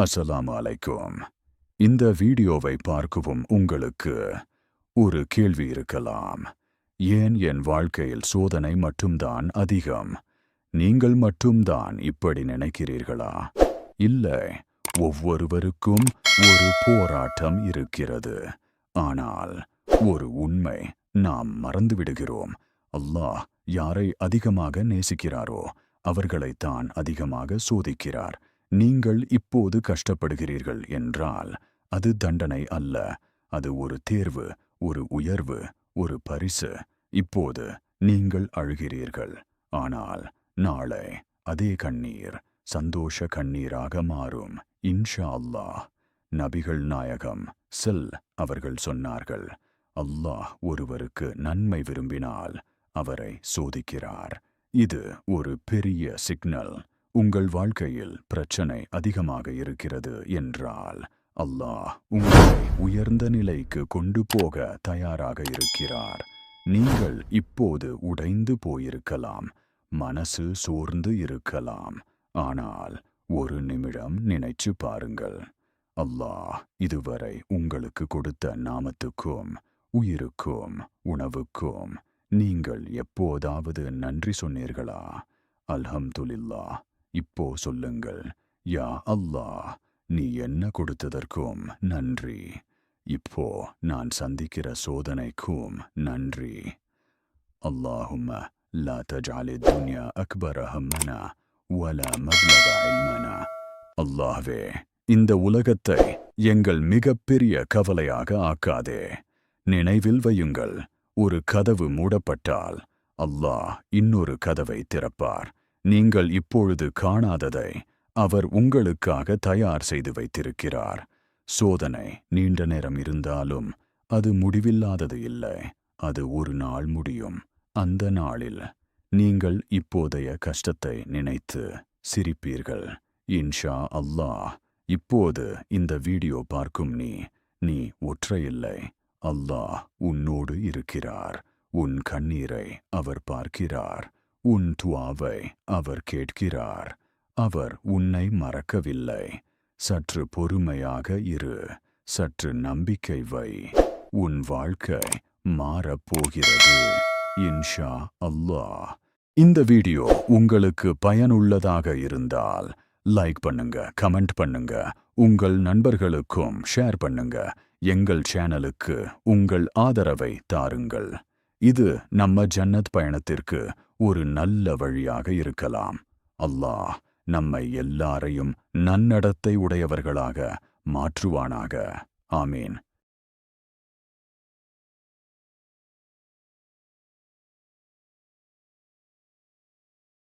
அஸ்ஸலாமு அலைக்கும். இந்த வீடியோவை பார்க்கவும் உங்களுக்கு ஒரு கேள்வி இருக்கலாம். ஏன் என் வாழ்க்கையில் சோதனை மட்டும்தான் அதிகம்? நீங்கள் மட்டும்தான் இப்படி நினைக்கிறீர்களா? இல்லை, ஒவ்வொருவருக்கும் ஒரு போராட்டம் இருக்கிறது. ஆனால் ஒரு உண்மை நாம் மறந்துவிடுகிறோம். அல்லாஹ் யாரை அதிகமாக நேசிக்கிறாரோ அவர்களைத்தான் அதிகமாக சோதிக்கிறார். நீங்கள் இப்போது கஷ்டப்படுகிறீர்கள் என்றால் அது தண்டனை அல்ல, அது ஒரு தேர்வு, ஒரு உயர்வு, ஒரு பரிசு. இப்போது நீங்கள் அழுகிறீர்கள், ஆனால் நாளை அதே கண்ணீர் சந்தோஷ கண்ணீராக மாறும் இன்ஷா அல்லாஹ். நபிகள் நாயகம் அவர்கள் சொன்னார்கள், அல்லாஹ் ஒருவருக்கு நன்மை விரும்பினால் அவரை சோதிக்கிறார். இது ஒரு பெரிய சிக்னல். உங்கள் வாழ்க்கையில் பிரச்சனை அதிகமாக இருக்கிறது என்றால் அல்லாஹ் உங்களை உயர்ந்த நிலைக்கு கொண்டு போக தயாராக இருக்கிறார். நீங்கள் இப்போது உடைந்து போயிருக்கலாம், மனசு சோர்ந்து இருக்கலாம். ஆனால் ஒரு நிமிடம் நினைச்சு பாருங்கள், அல்லாஹ் இதுவரை உங்களுக்கு கொடுத்த நாமத்துக்கும் உயிருக்கும் உணவுக்கும் நீங்கள் எப்போதாவது நன்றி சொன்னீர்களா? அல்ஹம்துலில்லாஹ். இப்போ சொல்லுங்கள், யா அல்லாஹ், நீ என்ன கொடுத்ததற்கும் நன்றி. இப்போ நான் சந்திக்கிற சோதனைக்கும் நன்றி. அல்லாஹும்ம லா தஜ்அலி துன்யா அக்பர ஹம்மனா வலா மப்லக இல்மனா. அல்லாஹ்வே, இந்த உலகத்தை எங்கள் மிகப்பெரிய கவலையாக ஆக்காதே. நினைவில் வையுங்கள், ஒரு கதவு மூடப்பட்டால் அல்லாஹ் இன்னொரு கதவை திறப்பார். நீங்கள் இப்பொழுது காணாததை அவர் உங்களுக்காக தயார் செய்து வைத்திருக்கிறார். சோதனை நீண்ட நேரம் இருந்தாலும் அது முடிவில்லாதது இல்லை. அது ஒரு நாள் முடியும். அந்த நாளில் நீங்கள் இப்போதைய கஷ்டத்தை நினைத்து சிரிப்பீர்கள் இன்ஷா அல்லாஹ். இப்போது இந்த வீடியோ பார்க்கும் நீ ஒற்றையில்லை. அல்லாஹ் உன்னோடு இருக்கிறார். உன் கண்ணீரை அவர் பார்க்கிறார். உன் துஆவை அவர் கேட்கிறார். அவர் உன்னை மறக்கவில்லை. சற்று பொறுமையாக இரு, சற்று நம்பிக்கை வை. உன் வாழ்க்கை மாறப்போகிறது இன்ஷா அல்லாஹ். இந்த வீடியோ உங்களுக்கு பயனுள்ளதாக இருந்தால் லைக் பண்ணுங்க, கமெண்ட் பண்ணுங்க, உங்கள் நண்பர்களுக்கும் ஷேர் பண்ணுங்க. எங்கள் சேனலுக்கு உங்கள் ஆதரவை தாருங்கள். இது நம்ம ஜன்னத் பயணத்திற்கு ஒரு நல்ல வழியாக இருக்கலாம். அல்லாஹ் நம்மை எல்லாரையும் நன்னடத்தை உடையவர்களாக மாற்றுவானாக. ஆமீன்.